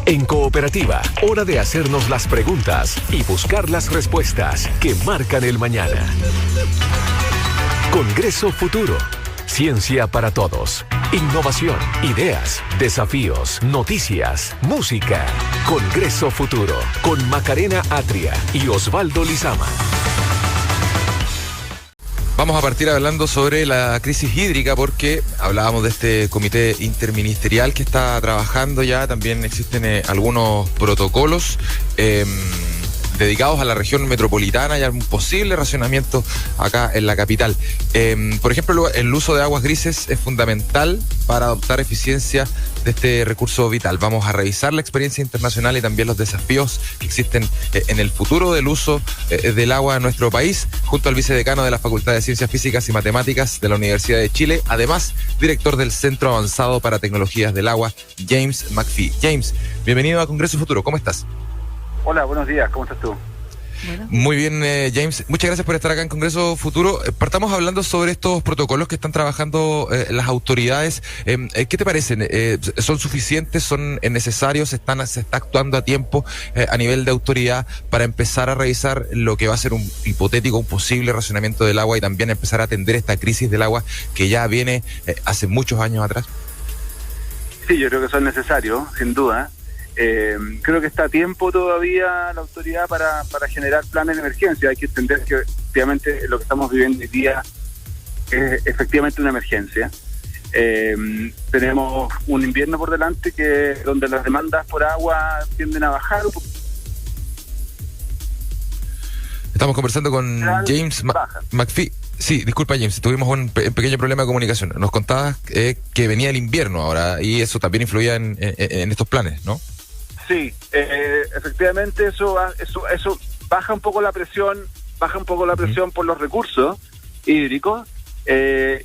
En Cooperativa, hora de hacernos las preguntas y buscar las respuestas que marcan el mañana. Congreso Futuro. Ciencia para todos. Innovación, ideas, desafíos, noticias, música. Congreso Futuro, con Macarena Atria y Osvaldo Lizama. Vamos a partir hablando sobre la crisis hídrica porque hablábamos de este comité interministerial que está trabajando ya. También existen algunos protocolos dedicados a la región metropolitana y a un posible racionamiento acá en la capital. Por ejemplo, el uso de aguas grises es fundamental para adoptar eficiencia de este recurso vital. Vamos a revisar la experiencia internacional y también los desafíos que existen en el futuro del uso del agua en nuestro país, junto al vicedecano de la Facultad de Ciencias Físicas y Matemáticas de la Universidad de Chile, además director del Centro Avanzado para Tecnologías del Agua, James McPhee. James, bienvenido a Congreso Futuro, ¿cómo estás? Hola, buenos días, ¿cómo estás tú? Bueno. Muy bien, James. Muchas gracias por estar acá en Congreso Futuro. Partamos hablando sobre estos protocolos que están trabajando las autoridades. ¿Qué te parecen? ¿Son suficientes? ¿Son necesarios? ¿Se está actuando a tiempo a nivel de autoridad para empezar a revisar lo que va a ser un hipotético, un posible racionamiento del agua y también empezar a atender esta crisis del agua que ya viene hace muchos años atrás? Sí, yo creo que son necesarios, sin duda. Creo que está a tiempo todavía la autoridad para generar planes de emergencia. Hay que entender que efectivamente lo que estamos viviendo hoy día es efectivamente una emergencia. Tenemos un invierno por delante donde las demandas por agua tienden a bajar un poco. Estamos conversando con James McPhee. Sí, disculpa, James, tuvimos un pequeño problema de comunicación. Nos contabas que venía el invierno ahora y eso también influía en estos planes, ¿no? Sí, efectivamente eso baja un poco la presión, por los recursos hídricos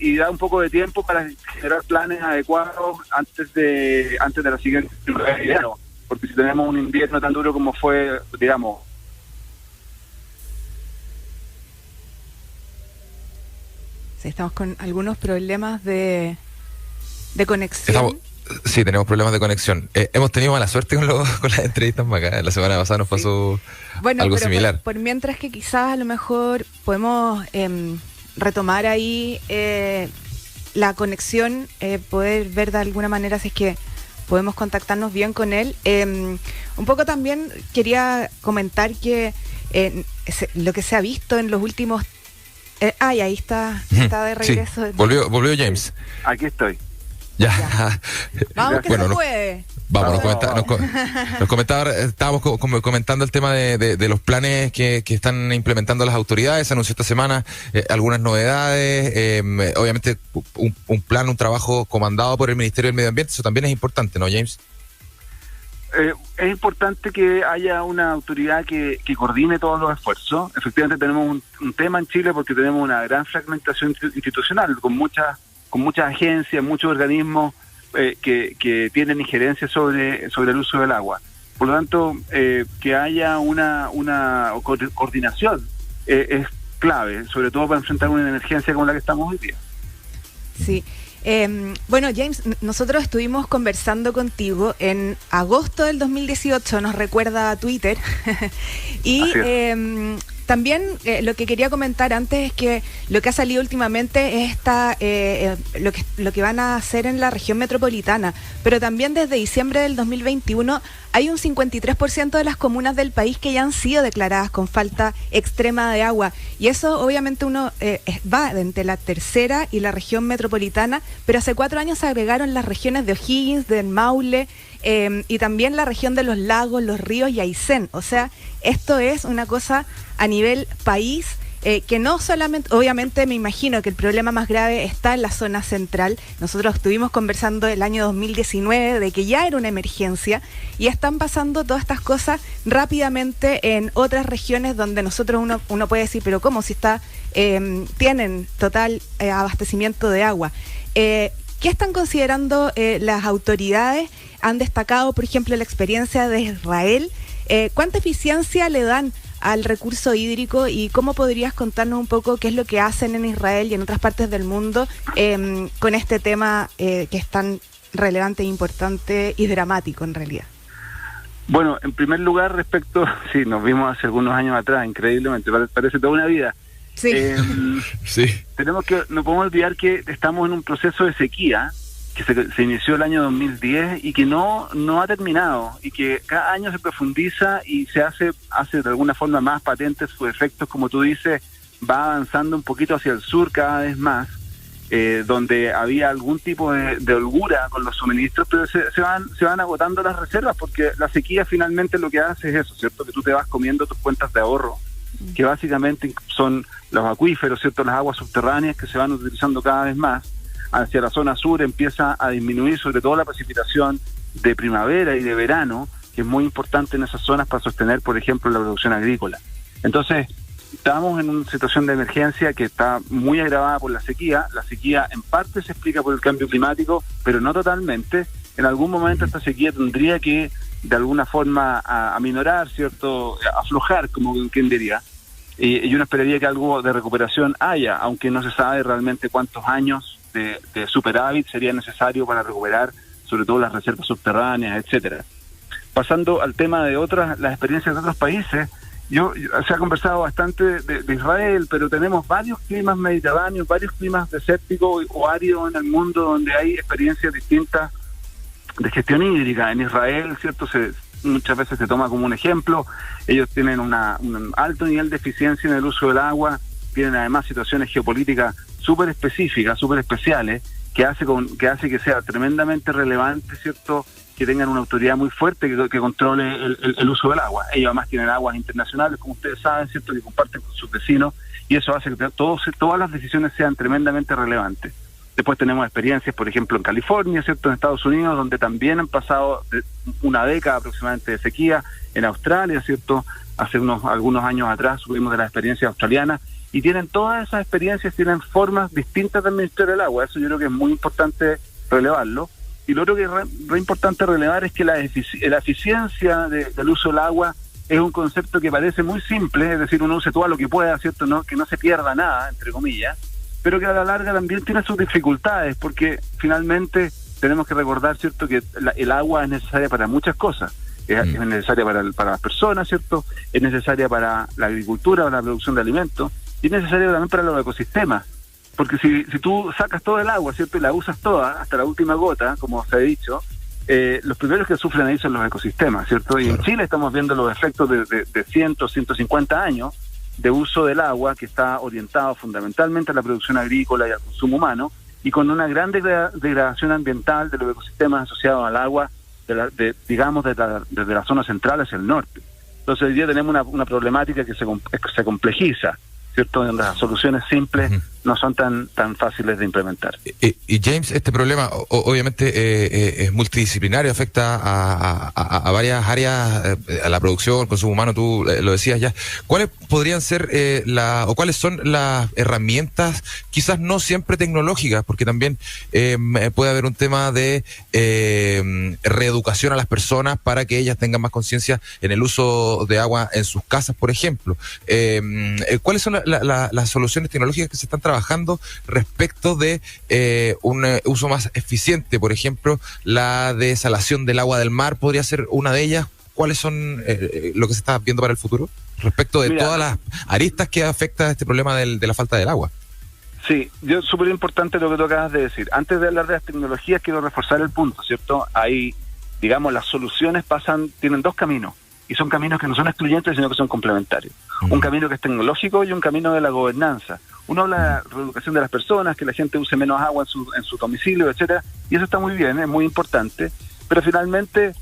y da un poco de tiempo para generar planes adecuados antes de la siguiente invierno, porque si tenemos un invierno tan duro como fue, digamos. Sí, estamos con algunos problemas de conexión. Sí, tenemos problemas de conexión. Hemos tenido mala suerte con las entrevistas acá. La semana pasada nos pasó algo similar. Por mientras que quizás a lo mejor podemos retomar ahí la conexión, poder ver de alguna manera si es que podemos contactarnos bien con él. Un poco también quería comentar que lo que se ha visto en los últimos... y ahí está de regreso. Sí, volvió James. Aquí estoy. Ya. Vamos, que bueno, se puede. Vamos, nos comentaba, estábamos comentando el tema de los planes que están implementando las autoridades. Se anunció esta semana algunas novedades, obviamente un trabajo comandado por el Ministerio del Medio Ambiente. Eso también es importante, ¿no, James? Es importante que haya una autoridad que coordine todos los esfuerzos. Efectivamente tenemos un tema en Chile porque tenemos una gran fragmentación institucional con muchas agencias, muchos organismos que tienen injerencia sobre el uso del agua. Por lo tanto, que haya una coordinación es clave, sobre todo para enfrentar una emergencia como la que estamos hoy día. Sí. Bueno, James, nosotros estuvimos conversando contigo en agosto del 2018, nos recuerda a Twitter, y también lo que quería comentar antes es que lo que ha salido últimamente es lo que van a hacer en la región metropolitana, pero también desde diciembre del 2021 hay un 53% de las comunas del país que ya han sido declaradas con falta extrema de agua, y eso obviamente uno va entre la tercera y la región metropolitana, pero hace 4 años se agregaron las regiones de O'Higgins, del Maule, y también la región de los lagos, los ríos y Aysén. O sea, esto es una cosa a nivel país, que no solamente, obviamente me imagino que el problema más grave está en la zona central. Nosotros estuvimos conversando el año 2019 de que ya era una emergencia y están pasando todas estas cosas rápidamente en otras regiones donde nosotros uno puede decir, pero ¿cómo? Si tienen total abastecimiento de agua. ¿Qué están considerando las autoridades? Han destacado, por ejemplo, la experiencia de Israel. ¿Cuánta eficiencia le dan al recurso hídrico y cómo podrías contarnos un poco qué es lo que hacen en Israel y en otras partes del mundo con este tema que es tan relevante, importante y dramático en realidad? Bueno, en primer lugar, sí, nos vimos hace algunos años atrás, increíblemente, parece toda una vida. Sí. Sí. No podemos olvidar que estamos en un proceso de sequía que se inició el año 2010 y que no ha terminado, y que cada año se profundiza y se hace de alguna forma más patentes sus efectos, como tú dices, va avanzando un poquito hacia el sur cada vez más, donde había algún tipo de holgura con los suministros, pero se van agotando las reservas, porque la sequía finalmente lo que hace es eso, ¿cierto? Que tú te vas comiendo tus cuentas de ahorro, que básicamente son los acuíferos, ¿cierto? Las aguas subterráneas que se van utilizando cada vez más. Hacia la zona sur empieza a disminuir sobre todo la precipitación de primavera y de verano, que es muy importante en esas zonas para sostener, por ejemplo, la producción agrícola. Entonces, estamos en una situación de emergencia que está muy agravada por la sequía. La sequía en parte se explica por el cambio climático, pero no totalmente. En algún momento esta sequía tendría que, de alguna forma, aminorar, ¿cierto? Aflojar, como quien diría. Y uno esperaría que algo de recuperación haya, aunque no se sabe realmente cuántos años de superávit sería necesario para recuperar sobre todo las reservas subterráneas, etcétera. Pasando al tema de las experiencias de otros países, se ha conversado bastante de Israel, pero tenemos varios climas mediterráneos, varios climas desérticos o áridos en el mundo donde hay experiencias distintas de gestión hídrica. En Israel, ¿cierto? Muchas veces se toma como un ejemplo. Ellos tienen un alto nivel de eficiencia en el uso del agua, tienen además situaciones geopolíticas súper específicas, súper especiales, que hace que sea tremendamente relevante, ¿cierto?, que tengan una autoridad muy fuerte que controle el uso del agua. Ellos además tienen aguas internacionales, como ustedes saben, ¿cierto?, que comparten con sus vecinos, y eso hace que todas las decisiones sean tremendamente relevantes. Después tenemos experiencias, por ejemplo, en California, ¿cierto?, en Estados Unidos, donde también han pasado una década aproximadamente de sequía. En Australia, ¿cierto?, hace algunos años atrás subimos de las experiencias australianas, y todas esas experiencias tienen formas distintas de administrar el agua. Eso yo creo que es muy importante relevarlo. Y lo otro que es re importante relevar es que la eficiencia del uso del agua es un concepto que parece muy simple, es decir, uno use todo lo que pueda, ¿cierto?, que no se pierda nada, entre comillas, pero que a la larga también tiene sus dificultades, porque finalmente tenemos que recordar, ¿cierto?, que el agua es necesaria para muchas cosas. Es necesaria para las personas, ¿cierto?, es necesaria para la agricultura, para la producción de alimentos, y es necesario también para los ecosistemas, porque si tú sacas todo el agua, ¿cierto?, y la usas toda, hasta la última gota, como se ha dicho, los primeros que sufren ahí son los ecosistemas, ¿cierto? Y en Chile estamos viendo los efectos de 150 años de uso del agua, que está orientado fundamentalmente a la producción agrícola y al consumo humano, y con una gran degradación ambiental de los ecosistemas asociados al agua, desde la zona central hacia el norte. Entonces hoy día tenemos una problemática que se complejiza, ¿cierto?, donde las soluciones simples no son tan fáciles de implementar. Y James, este problema obviamente es multidisciplinario, afecta a varias áreas, a la producción, al consumo humano, tú lo decías ya. ¿Cuáles podrían ser o cuáles son las herramientas, quizás no siempre tecnológicas, porque también puede haber un tema de reeducación a las personas para que ellas tengan más conciencia en el uso de agua en sus casas, por ejemplo? ¿Cuáles son las soluciones tecnológicas que se están trabajando respecto de un uso más eficiente? Por ejemplo, la desalación del agua del mar podría ser una de ellas. ¿Cuáles son lo que se está viendo para el futuro respecto de todas las aristas que afecta este problema de la falta del agua? Sí, súper importante lo que tú acabas de decir. Antes de hablar de las tecnologías, quiero reforzar el punto, ¿cierto? Ahí, digamos, las soluciones tienen dos caminos, y son caminos que no son excluyentes, sino que son complementarios. Un camino que es tecnológico y un camino de la gobernanza. Uno habla de la reeducación de las personas, que la gente use menos agua en su domicilio, etcétera, y eso está muy bien, es muy importante, pero finalmente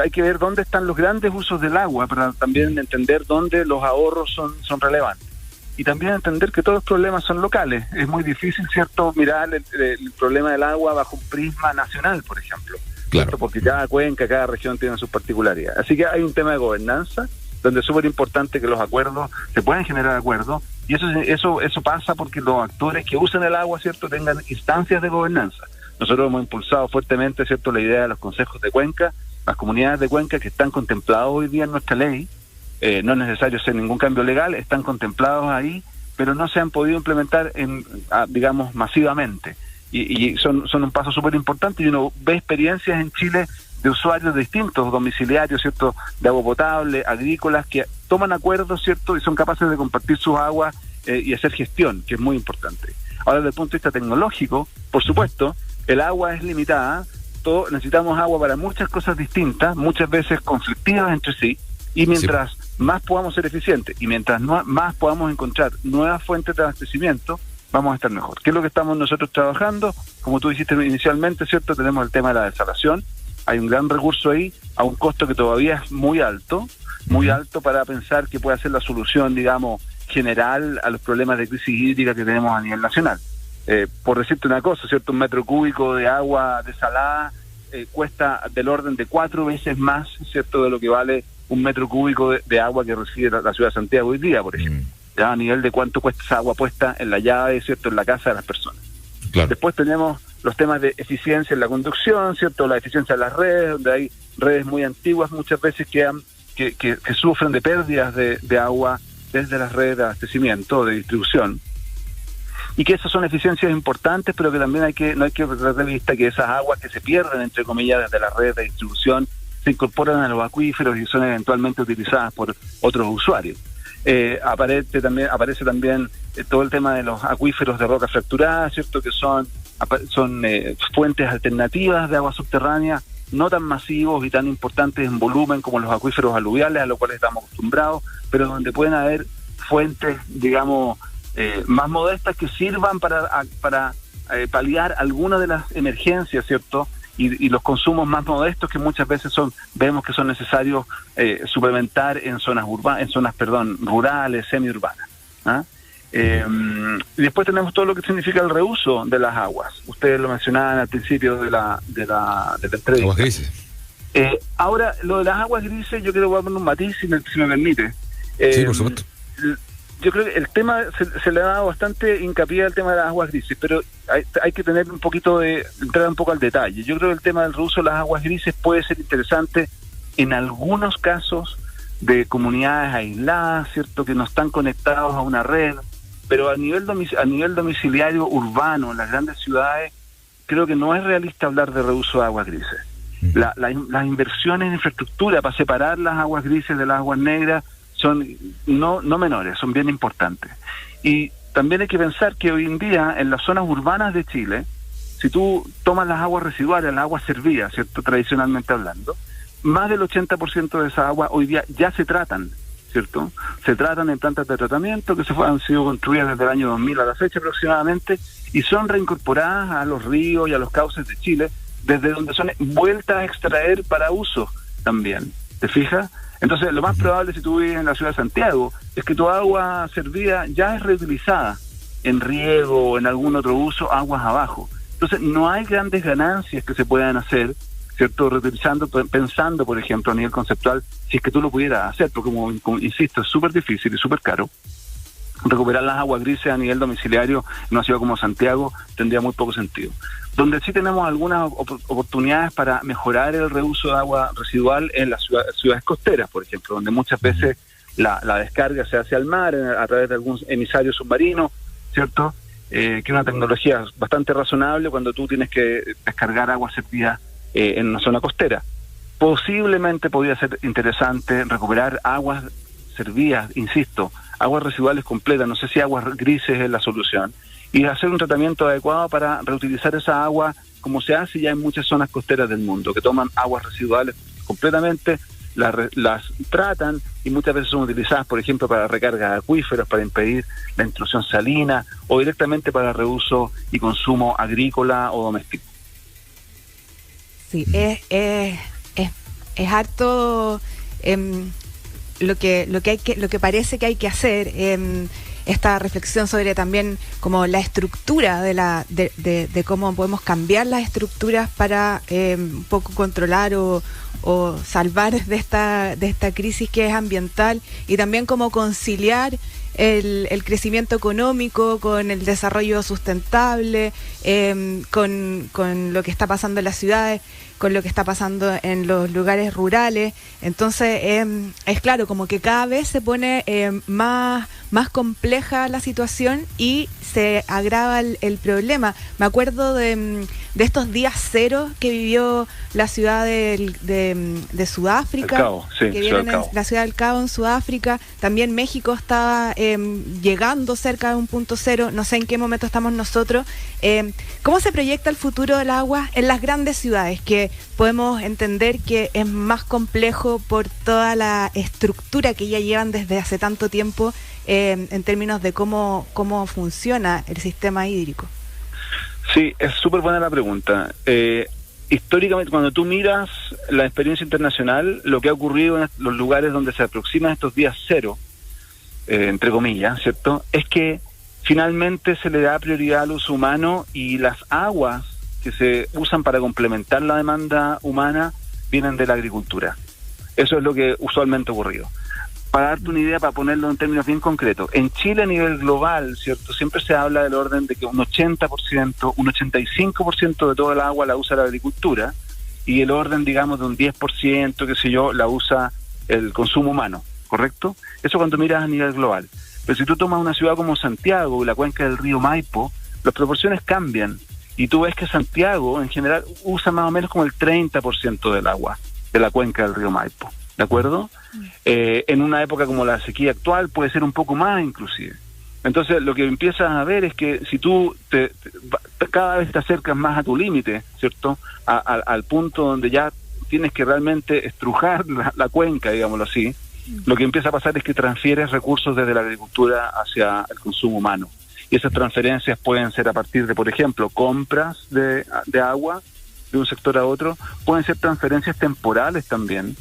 hay que ver dónde están los grandes usos del agua para también entender dónde los ahorros son relevantes. Y también entender que todos los problemas son locales. Es muy difícil, ¿cierto?, mirar el problema del agua bajo un prisma nacional, por ejemplo. Claro. Porque cada cuenca, cada región tiene sus particularidades. Así que hay un tema de gobernanza, donde es súper importante que los acuerdos, se pueden generar acuerdos, y eso pasa porque los actores que usan el agua, ¿cierto?, tengan instancias de gobernanza. Nosotros hemos impulsado fuertemente, ¿cierto?, la idea de los consejos de cuenca, las comunidades de cuenca que están contemplados hoy día en nuestra ley. No es necesario hacer ningún cambio legal, están contemplados ahí, pero no se han podido implementar digamos, masivamente. Y son un paso súper importante, y uno ve experiencias en Chile de usuarios distintos, domiciliarios, ¿cierto?, de agua potable, agrícolas, que toman acuerdos, ¿cierto?, y son capaces de compartir sus aguas y hacer gestión, que es muy importante. Ahora, desde el punto de vista tecnológico, por supuesto, el agua es limitada, necesitamos agua para muchas cosas distintas, muchas veces conflictivas entre sí, y mientras más podamos ser eficientes y mientras más podamos encontrar nuevas fuentes de abastecimiento, vamos a estar mejor. ¿Qué es lo que estamos nosotros trabajando? Como tú dijiste inicialmente, ¿cierto?, tenemos el tema de la desalación. Hay un gran recurso ahí, a un costo que todavía es muy alto para pensar que puede ser la solución, digamos, general a los problemas de crisis hídrica que tenemos a nivel nacional. Por decirte una cosa, ¿cierto?, un metro cúbico de agua desalada cuesta del orden de 4 veces más, ¿cierto?, de lo que vale un metro cúbico de agua que recibe la ciudad de Santiago hoy día, por ejemplo. Ya a nivel de cuánto cuesta esa agua puesta en la llave, ¿cierto?, en la casa de las personas. Claro. Después tenemos los temas de eficiencia en la conducción, ¿cierto?, la eficiencia en las redes, donde hay redes muy antiguas muchas veces que sufren de pérdidas de agua desde las redes de abastecimiento, de distribución, y que esas son eficiencias importantes, pero que también no hay que perder de vista que esas aguas que se pierden, entre comillas, desde las redes de distribución, se incorporan a los acuíferos y son eventualmente utilizadas por otros usuarios. Aparece también todo el tema de los acuíferos de roca fracturada, ¿cierto?, que son fuentes alternativas de agua subterránea, no tan masivos y tan importantes en volumen como los acuíferos aluviales, a los cuales estamos acostumbrados, pero donde pueden haber fuentes, digamos, más modestas que sirvan para paliar algunas de las emergencias, ¿cierto?, y los consumos más modestos que muchas veces vemos que son necesarios suplementar en zonas rurales, semiurbanas. Y después tenemos todo lo que significa el reuso de las aguas. Ustedes lo mencionaban al principio de la entrevista. Aguas grises. Ahora, lo de las aguas grises, yo quiero poner un matiz, si me permite. Sí, por supuesto. Yo creo que el tema se le ha dado bastante hincapié al tema de las aguas grises, pero hay que tener entrar un poco al detalle. Yo creo que el tema del reuso de las aguas grises puede ser interesante en algunos casos de comunidades aisladas, ¿cierto?, que no están conectados a una red, pero a nivel domiciliario urbano, en las grandes ciudades, creo que no es realista hablar de reuso de aguas grises. Las inversiones en infraestructura para separar las aguas grises de las aguas negras son no menores, son bien importantes. Y también hay que pensar que hoy en día en las zonas urbanas de Chile, si tú tomas las aguas residuales, las aguas servidas, ¿cierto?, tradicionalmente hablando, más del 80% de esas aguas hoy día ya se tratan, ¿cierto? Se tratan en plantas de tratamiento que han sido construidas desde el año 2000 a la fecha aproximadamente y son reincorporadas a los ríos y a los cauces de Chile, desde donde son vueltas a extraer para uso también. ¿Te fijas? Entonces, lo más probable, si tú vives en la ciudad de Santiago, es que tu agua servida ya es reutilizada en riego o en algún otro uso, aguas abajo. Entonces, no hay grandes ganancias que se puedan hacer, ¿cierto?, reutilizando, pensando, por ejemplo, a nivel conceptual, si es que tú lo pudieras hacer, porque como insisto, es súper difícil y súper caro. Recuperar las aguas grises a nivel domiciliario en una ciudad como Santiago tendría muy poco sentido. Donde sí tenemos algunas oportunidades para mejorar el reuso de agua residual en las ciudades costeras, por ejemplo, donde muchas veces la descarga se hace al mar a través de algún emisario submarino, ¿cierto?, que es una tecnología bastante razonable cuando tú tienes que descargar agua servida en una zona costera. Posiblemente podría ser interesante recuperar aguas servidas, insisto, aguas residuales completas, no sé si aguas grises es la solución, y hacer un tratamiento adecuado para reutilizar esa agua como se hace ya en muchas zonas costeras del mundo, que toman aguas residuales completamente, las tratan y muchas veces son utilizadas, por ejemplo, para recarga de acuíferos, para impedir la intrusión salina o directamente para reuso y consumo agrícola o doméstico. Sí, es harto lo que parece que hay que hacer, esta reflexión sobre también como la estructura de cómo podemos cambiar las estructuras para un poco controlar o salvar de esta crisis que es ambiental, y también cómo conciliar el crecimiento económico, con el desarrollo sustentable, con lo que está pasando en las ciudades, con lo que está pasando en los lugares rurales. Entonces, es claro, como que cada vez se pone más compleja la situación y se agrava el problema. Me acuerdo de estos días cero que vivió la ciudad de Sudáfrica, Cabo, sí, que vieron en la ciudad del Cabo en Sudáfrica. También México estaba llegando cerca de un punto cero. No sé en qué momento estamos nosotros. ¿Cómo se proyecta el futuro del agua en las grandes ciudades? Que podemos entender que es más complejo por toda la estructura que ya llevan desde hace tanto tiempo en términos de cómo funciona el sistema hídrico. Sí, es súper buena la pregunta. Históricamente, cuando tú miras la experiencia internacional, lo que ha ocurrido en los lugares donde se aproximan estos días cero, entre comillas, ¿cierto?, es que finalmente se le da prioridad al uso humano y las aguas que se usan para complementar la demanda humana vienen de la agricultura. Eso es lo que usualmente ha ocurrido. Para darte una idea, para ponerlo en términos bien concretos, en Chile a nivel global, ¿cierto?, siempre se habla del orden de que un 80%, un 85% de toda el agua la usa la agricultura y el orden, digamos, de un 10%, qué sé yo, la usa el consumo humano, ¿correcto? Eso cuando miras a nivel global. Pero si tú tomas una ciudad como Santiago y la cuenca del río Maipo, las proporciones cambian y tú ves que Santiago en general usa más o menos como el 30% del agua de la cuenca del río Maipo. ¿De acuerdo? En una época como la sequía actual puede ser un poco más inclusive. Entonces lo que empiezas a ver es que si tú cada vez te acercas más a tu límite, ¿cierto?, al punto donde ya tienes que realmente estrujar la cuenca, digámoslo así, lo que empieza a pasar es que transfieres recursos desde la agricultura hacia el consumo humano. Y esas transferencias pueden ser a partir de, por ejemplo, compras de agua de un sector a otro, pueden ser transferencias temporales también,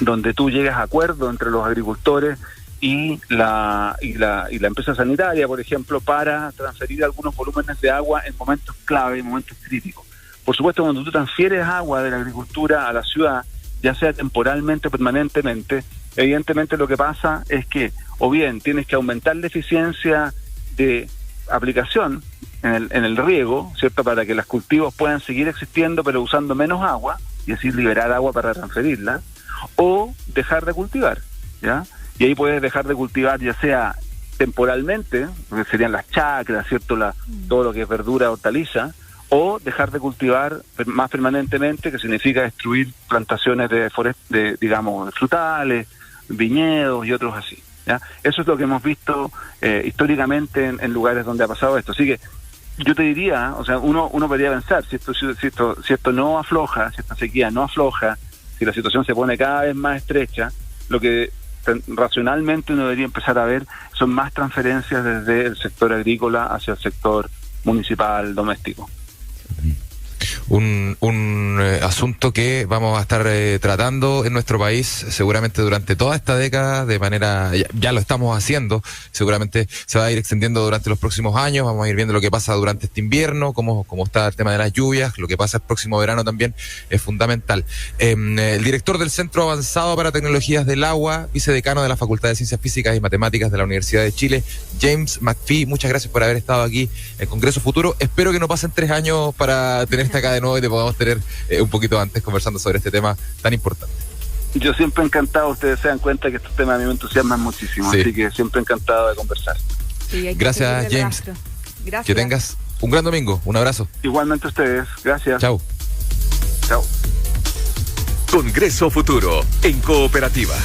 donde tú llegas a acuerdo entre los agricultores y la empresa sanitaria, por ejemplo, para transferir algunos volúmenes de agua en momentos clave, en momentos críticos. Por supuesto, cuando tú transfieres agua de la agricultura a la ciudad, ya sea temporalmente o permanentemente, evidentemente lo que pasa es que o bien tienes que aumentar la eficiencia de aplicación en el riego, ¿cierto?, para que los cultivos puedan seguir existiendo pero usando menos agua y así liberar agua para transferirla, o dejar de cultivar, ¿ya? Y ahí puedes dejar de cultivar ya sea temporalmente, que serían las chacras, ¿cierto?, todo lo que es verdura, hortaliza, o dejar de cultivar más permanentemente, que significa destruir plantaciones de digamos, frutales, viñedos y otros así, ¿ya? Eso es lo que hemos visto históricamente en lugares donde ha pasado esto. Así que yo te diría, o sea, uno podría pensar, si esto no afloja, si esta sequía no afloja, si la situación se pone cada vez más estrecha, lo que racionalmente uno debería empezar a ver son más transferencias desde el sector agrícola hacia el sector municipal doméstico. Un asunto que vamos a estar tratando en nuestro país seguramente durante toda esta década de manera, ya lo estamos haciendo, seguramente se va a ir extendiendo durante los próximos años, vamos a ir viendo lo que pasa durante este invierno, cómo está el tema de las lluvias, lo que pasa el próximo verano también es fundamental. El director del Centro Avanzado para Tecnologías del Agua, vicedecano de la Facultad de Ciencias Físicas y Matemáticas de la Universidad de Chile, James McPhee, muchas gracias por haber estado aquí en Congreso Futuro. Espero que no pasen 3 años para tenerte acá de nuevo y te podamos tener un poquito antes conversando sobre este tema tan importante. Yo siempre encantado, ustedes se dan cuenta que estos temas a mí me entusiasman muchísimo, sí. Así que siempre encantado de conversar. Sí, gracias, James. Gracias. Que tengas un gran domingo, un abrazo. Igualmente a ustedes, gracias. Chao. Chao. Congreso Futuro, en Cooperativa.